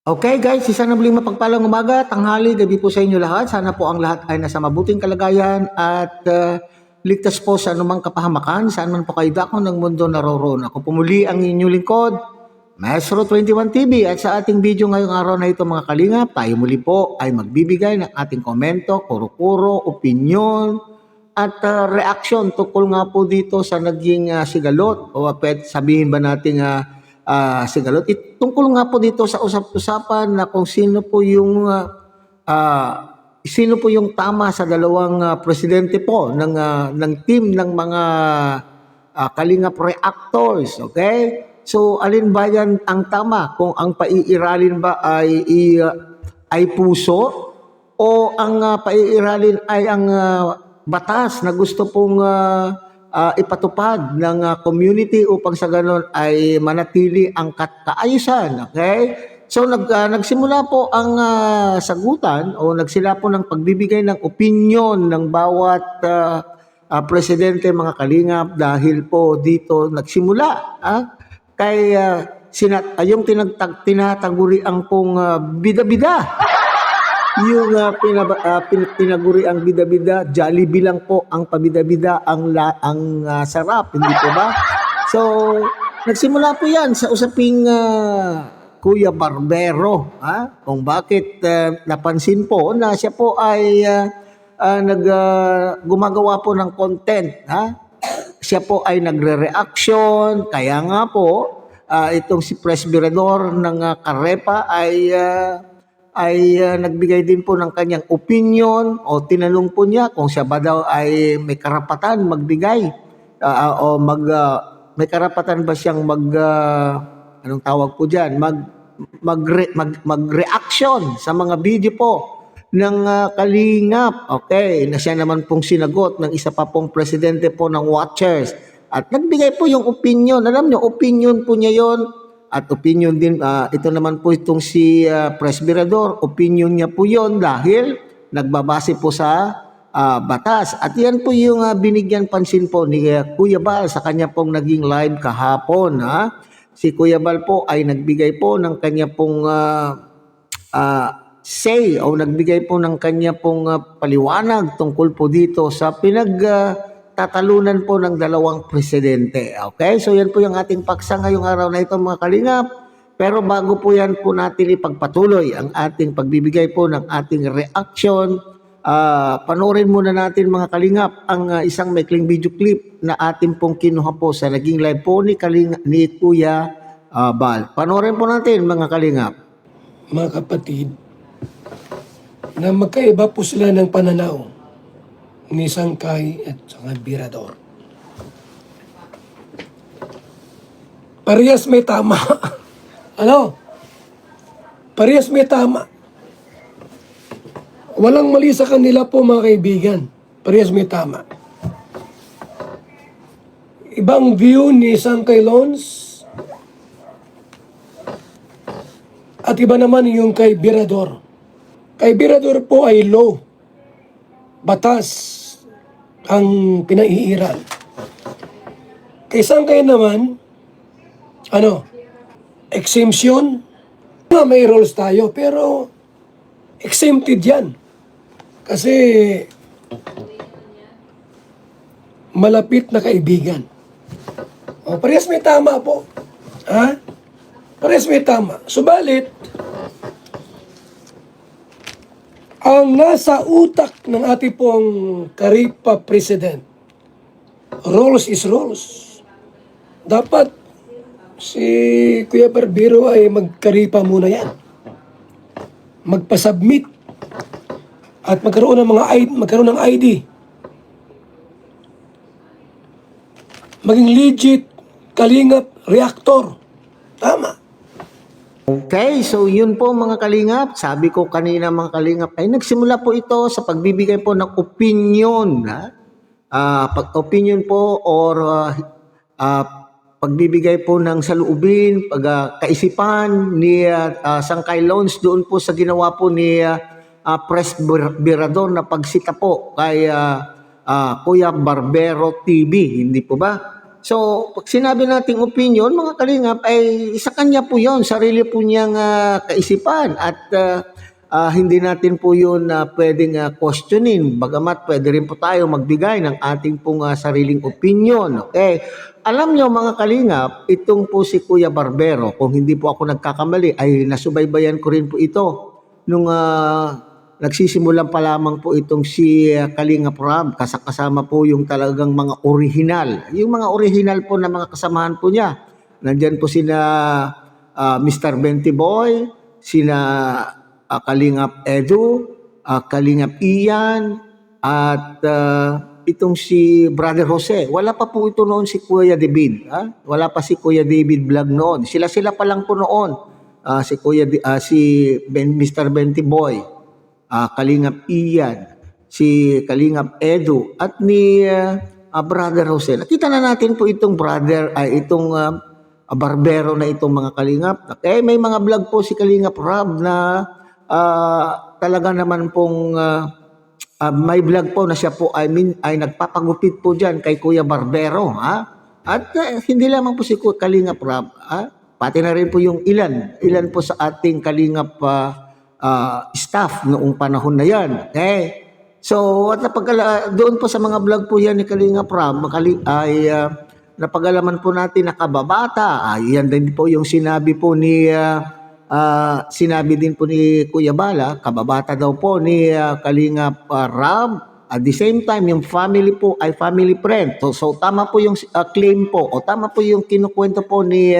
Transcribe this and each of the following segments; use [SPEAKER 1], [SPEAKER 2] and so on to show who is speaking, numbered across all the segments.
[SPEAKER 1] Okay guys, isa na muling mapagpalang umaga, tanghali, gabi po sa inyo lahat. Sana po ang lahat ay nasa mabuting kalagayan at ligtas po sa anumang kapahamakan. Saan man po kayo dako ng mundo naroroon. Ako po muli ang inyong lingkod, Maestro 21 TV. At sa ating video ngayong araw na ito mga kalingap, tayo muli po ay magbibigay ng ating komento, kuro-kuro, opinyon, at reaction tungkol nga po dito sa naging sigalot o pwede sabihin ba natin sigalot. Tungkol nga po dito sa usap-usapan na kung sino po yung tama sa dalawang presidente po ng team ng mga Kalingap reactors, okay? So alin ba yan ang tama? Kung ang paiiralin ba ay puso o ang paiiralin ay ang batas na gusto pong ipatupad ng community upang sa ganon ay manatili ang kaayusan. Okay? So nagsimula po ang sagutan o nagsila po ng pagbibigay ng opinion ng bawat presidente mga kalingap dahil po dito nagsimula kay yung tinataguri ang pong bida-bida. Yung pinaguri ang bida-bida, Jollibee lang po ang pabida-bida ang sarap, hindi po ba? So, nagsimula po yan sa usaping Kuya Barbero, kung bakit napansin po na siya po ay gumagawa po ng content, siya po ay nagre-reaction, kaya nga po itong si Presbyrador ng Carepa ay nagbigay din po ng kanyang opinion o tinanong po niya kung siya ba daw ay may karapatan magbigay may karapatan ba siyang anong tawag po diyan mag-reaction sa mga video po ng Kalingap. Okay, na siya naman pong sinagot ng isa pa pong presidente po ng Watchers at nagbigay po yung opinion. Alam niyo, opinion po niya yon. At opinion din, ito naman po itong si Presbyrador, opinion niya po yon dahil nagbabase po sa batas. At yan po yung binigyan pansin po ni Kuya Bal sa kanya pong naging live kahapon. Si Kuya Bal po ay nagbigay po ng kanya pong say o nagbigay po ng kanya pong paliwanag tungkol po dito sa tatalunan po ng dalawang presidente. Okay? So yan po yung ating paksa ngayong araw na ito mga kalingap. Pero bago po yan po natin ipagpatuloy ang ating pagbibigay po ng ating reaction, panoorin muna natin mga kalingap ang isang maikling video clip na ating pong kinuha po sa naging live po ni Kuya Bal. Panoorin po natin mga kalingap.
[SPEAKER 2] Mga kapatid, na magkaiba po sila ng pananaw ni Sangkay at saka Birador. Parehas may tama. Ano? Parehas may tama. Walang mali sa kanila po mga kaibigan. Parehas may tama. Ibang view ni Sangkay Lons at iba naman yung kay Birador. Kay Birador po ay law. Batas ang pinaiiral. Kay Sangkay naman, exemption. May rules tayo, pero exempted yan. Kasi malapit na kaibigan. Parehas may tama po. Parehas may tama. Subalit, ang nasa utak ng ating pong Karipa President, rules is rules. Dapat si Kuya Barbero ay magkaripa muna yan. Magpasubmit at magkaroon ng ID. Maging legit Kalingap reactor. Tama.
[SPEAKER 1] Okay, so yun po mga kalingap. Sabi ko kanina mga kalingap ay nagsimula po ito sa pagbibigay po ng opinion. Opinion po or pagbibigay po ng saloobin, kaisipan ni Sangkay Lons doon po sa ginawa po ni Presbyrador na pagsita po kay Kuya Barbero TV. Hindi po ba? So, pag sinabi nating opinion, mga kalingap, ay sa kanya po yon, sarili po niyang kaisipan at hindi natin po yun pwedeng questionin. Bagamat pwede rin po tayo magbigay ng ating pong sariling opinion. Okay? Alam nyo mga kalingap, itong po si Kuya Barbero, kung hindi po ako nagkakamali, ay nasubaybayan ko rin po ito nung nagsisimulan pa lamang po itong si Kalingap Rab, kasama po yung talagang mga original. Yung mga original po na mga kasamahan po niya. Nandyan po sina Mr. Benty Boy, sina Kalingap Edu, Kalingap Ian, at itong si Brother Jose. Wala pa po ito noon si Kuya David. Wala pa si Kuya David Vlog noon. Sila pa lang po noon. Si Mr. Benty Boy. Kalingap Ian, si Kalingap Edu, at ni Brother Jose. Nakita na natin po itong itong barbero na itong mga kalingap. Okay, may mga vlog po si Kalingap Rab na talaga naman pong may vlog po na siya po ay nagpapagupit po dyan kay Kuya Barbero. At hindi lamang po si Kalingap Rab, pati na rin po yung ilan po sa ating Kalingap staff noong panahon na yan. Okay? So, at doon po sa mga vlog po yan ni Kalingap Rab, ay napag-alaman po natin na kababata. Yan din po yung sinabi din po ni Kuya Bala, kababata daw po ni Kalingap Rab. At the same time, yung family po ay family friend. So tama po yung claim po, o tama po yung kinukwento po ni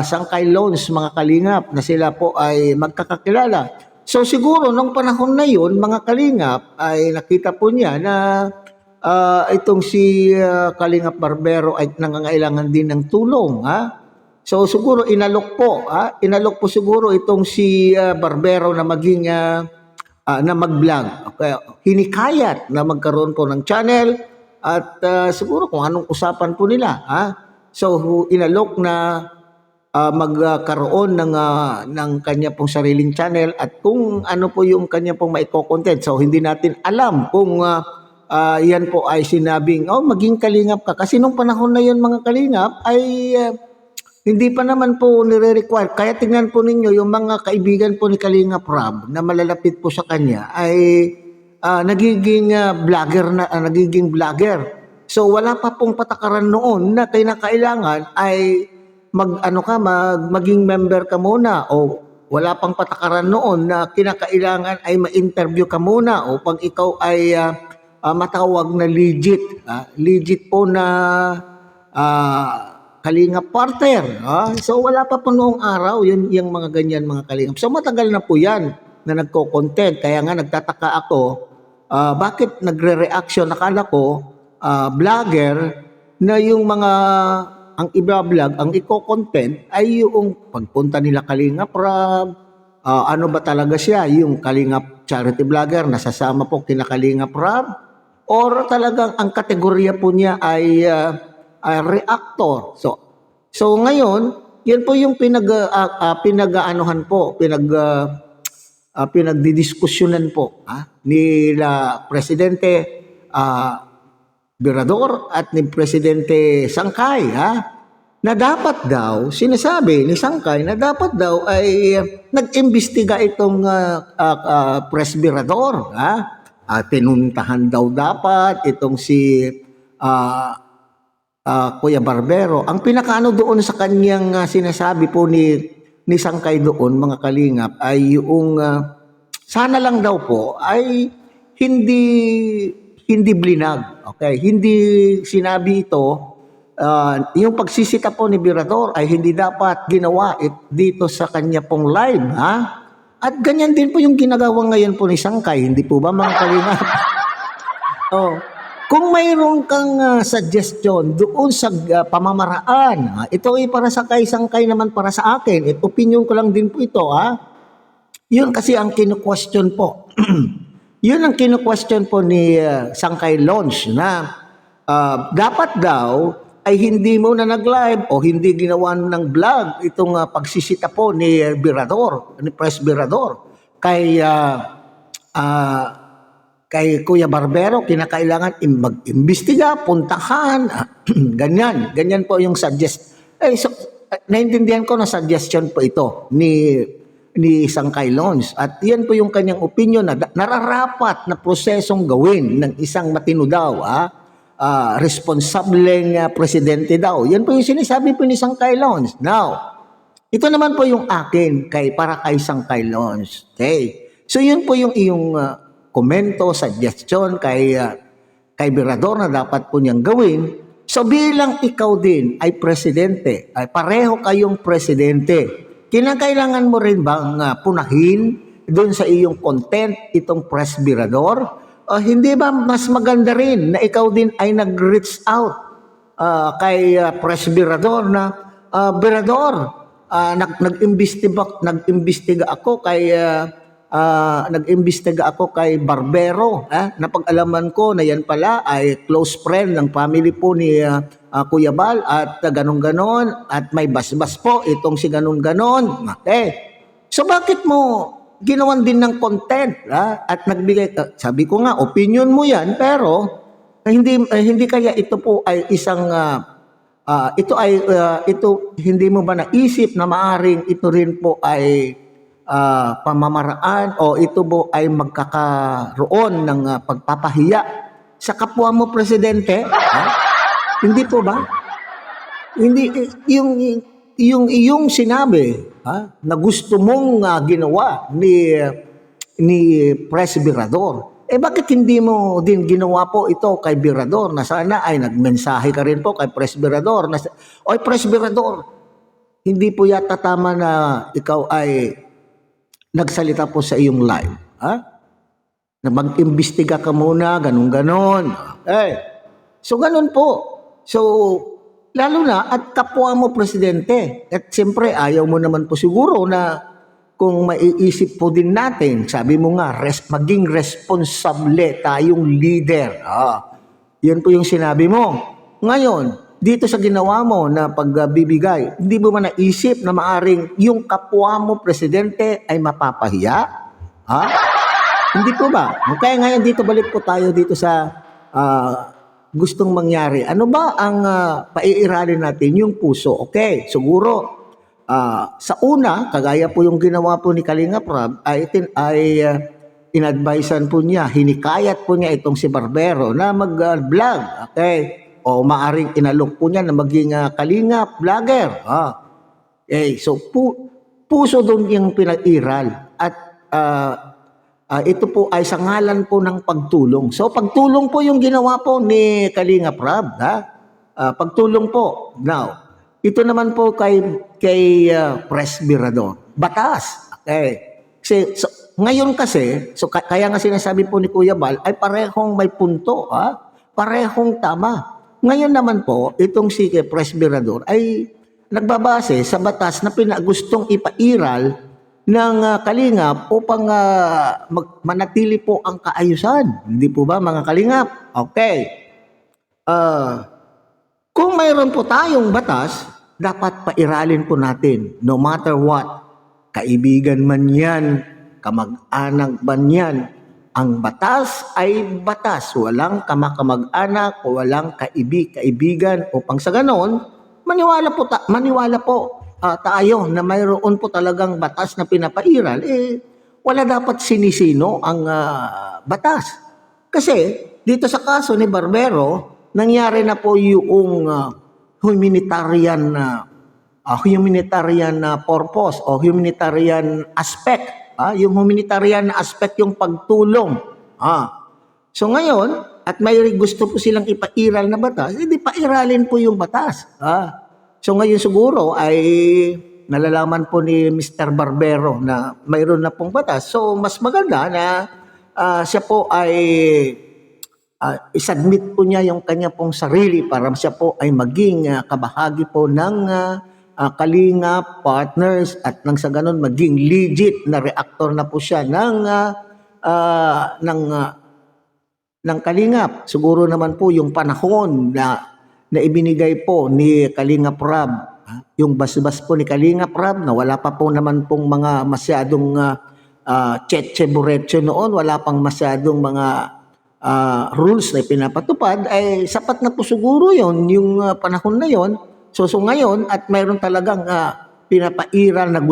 [SPEAKER 1] Sangkay Loans, mga kalingap, na sila po ay magkakakilala. So siguro nung panahon na yun, mga kalingap, ay nakita po niya na itong si Kalingap Barbero ay nangangailangan din ng tulong. So siguro inalok po siguro itong si Barbero na maging na mag-vlog. Okay. Hinikayat na magkaroon po ng channel at siguro kung anong usapan po nila. So inalok na magkaroon ng kanya pong sariling channel at kung ano po yung kanya pong maiko-content. So hindi natin alam kung yan po ay sinabing, maging kalingap ka. Kasi nung panahon na yun mga kalingap ay hindi pa naman po nire-require. Kaya tingnan po ninyo yung mga kaibigan po ni Kalingap Rab na malalapit po sa kanya ay nagiging vlogger. So wala pa pong patakaran noon na kinakailangan ay maging member ka muna, o wala pang patakaran noon na kinakailangan ay ma-interview ka muna o pag ikaw ay matawag na legit po na Kalingap partner. So wala pa po noong araw yung mga ganyan mga kalingap. So matagal na po yan na nagko-content. Kaya nga nagtataka ako, bakit nagre-reaction? Nakala ko, vlogger na yung mga ang i-vlog, ang i-content ay yung pagpunta nila Kalingap Rab, ano ba talaga siya, yung Kalingap charity vlogger, nasasama po kina Kalingap Rab, or talagang ang kategorya po niya ay reactor. So ngayon, yan po yung pinag-aanuhan po, pinagdidiskusyonan po nila Presidente Virador at ni Presidente Sangkay na dapat daw, sinasabi ni Sangkay na dapat daw ay nag-imbestiga itong Pres Virador. Pinuntahan daw dapat itong si Kuya Barbero. Ang pinakaano doon sa kanyang sinasabi po ni Sangkay doon, mga kalingap, ay yung sana lang daw po ay hindi blinag. Okay, hindi sinabi ito. Yung pagsisita po ni Virador ay hindi dapat ginawa dito sa kanya pong live, At ganyan din po yung ginagawa ngayon po ni Sangkay, hindi po ba mga kalingap? Kung mayroon kang suggestion doon sa pamamaraan, ito ay para sa kay Sangkay naman para sa akin. Opinion ko lang din po ito, Yun kasi ang kinu-question po. Yun ang kinu-question po ni Sangkay Launch na dapat daw ay hindi mo na nag-live o hindi ginawa ng vlog itong pagsisita po ni Virador, ni Pres Virador kay kay Kuya Barbero, kinakailangan mag-imbestiga, puntahan, ganyan po yung naintindihan ko na suggestion po ito ni Sangkay Lons. At yan po yung kanyang opinion na nararapat na prosesong gawin ng isang matino daw, responsableng presidente daw. Yan po yung sinasabi po ni Sangkay Lons. Now, ito naman po yung akin para kay Sangkay Lons. Okay? So yun po yung iyong komento, suggestion kay Virador na dapat po niyang gawin. So bilang ikaw din ay presidente, ay pareho kayong presidente, kinakailangan mo rin bang punahin doon sa iyong content itong Press Virador? Hindi ba mas maganda rin na ikaw din ay nag-reach out kay Press Virador na Virador, nag-imbestiga ako kay Barbero, napag-alaman ko na yan pala ay close friend ng family po ni Kuya Bal at ganon-ganon at may basbas po itong si ganon-ganon. Okay. So bakit mo ginawan din ng content at nagbigay, sabi ko nga opinion mo yan, pero hindi kaya ito po ay isang ito hindi mo ba naisip na maaring ito rin po ay pamamaraan o ito po ay magkakaroon ng pagpapahiya sa kapwa mo presidente? Hindi po ba? Hindi yung iyong sinabi na gusto mong ginawa ni Press Virador. Bakit hindi mo din ginawa po ito kay Virador na sana ay nagmensahe ka rin po kay Press Virador na, oy Press Virador, hindi po yata tama na ikaw ay nagsalita po sa iyong live. Na mag-imbestiga ka muna, ganun-ganon. So ganun po. So, lalo na at kapwa mo presidente. At siyempre, ayaw mo naman po siguro na kung maiisip po din natin, sabi mo nga, maging responsable tayong leader. Yan po yung sinabi mo. Ngayon, dito sa ginawa mo na pagbibigay, hindi mo man naisip na maaring yung kapwa mo presidente ay mapapahiya? Hindi po ba? Kaya ngayon dito balik po tayo dito sa gustong mangyari. Ano ba ang paiiralin natin? Yung puso. Okay, siguro sa una, kagaya po yung ginawa po ni Kalinga Prab, ay in-advisean po niya, hinikayat po niya itong si Barbero na mag-vlog. Okay? O maaring inalok po niya na maging Kalinga vlogger. So puso doon yung pinag-iral. At ito po ay sa ngalan po ng pagtulong. So pagtulong po yung ginawa po ni Kalinga Prab. Pagtulong po. Now, ito naman po kay Press Virador. Batas. Okay. Ngayon kasi, kaya nga sinasabi po ni Kuya Bal, ay parehong may punto. Parehong tama. Ngayon naman po, itong si Press Virador ay nagbabase sa batas na pinagustong ipairal ng Kalingap upang manatili po ang kaayusan. Hindi po ba mga Kalingap? Okay. Kung mayroon po tayong batas, dapat pairalin po natin no matter what. Kaibigan man yan, kamag-anak man yan, ang batas ay batas. Walang kamag-anak o walang kaibigan upang sa ganon, maniwala po tayo na mayroon po talagang batas na pinapairal. Wala dapat sinisino ang batas. Kasi dito sa kaso ni Barbero, nangyari na po yung humanitarian purpose o humanitarian aspect. Yung humanitarian aspect, yung pagtulong. So ngayon, at may gusto po silang ipairal na batas, hindi pairalin po yung batas. So ngayon siguro ay nalalaman po ni Mr. Barbero na mayroon na pong batas. So mas maganda na siya po ay isubmit po niya yung kanya pong sarili para siya po ay maging kabahagi po ng Kalinga partners at nang sa ganun maging legit na reactor na po siya ng Kalingap. Siguro naman po yung panahon na ibinigay po ni Kalinga Prab, yung basbas po ni Kalinga Prab na wala pa po naman pong mga masyadong cheche buretso noon, wala pang masyadong mga rules na pinapatupad, ay sapat na po siguro yon yung panahon na yon. So ngayon, at mayroon talagang pinapairal na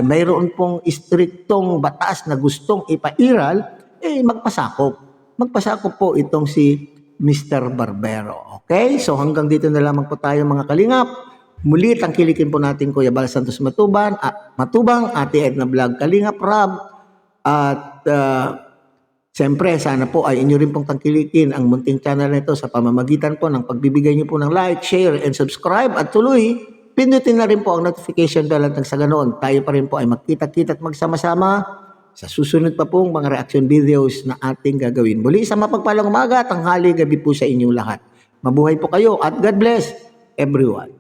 [SPEAKER 1] mayroon pong istriktong batas na gustong ipairal, magpasakop. Magpasakop po itong si Mr. Barbero. Okay? So hanggang dito na lamang po tayo mga kalingap. Muli tangkilikin po natin Kuya Bal Santos Matubang, Ate Edna Vlog Kalingap Rab, at siyempre sana po ay inyo rin pong tangkilikin ang munting channel na ito sa pamamagitan po ng pagbibigay niyo po ng like, share, and subscribe, at tuloy pindutin na rin po ang notification bell at sa ganoon tayo pa rin po ay magkita-kita at magsama-sama sa susunod pa pong mga reaction videos na ating gagawin. Muli sa mapagpalang umaga, tanghali, gabi po sa inyong lahat. Mabuhay po kayo at God bless everyone.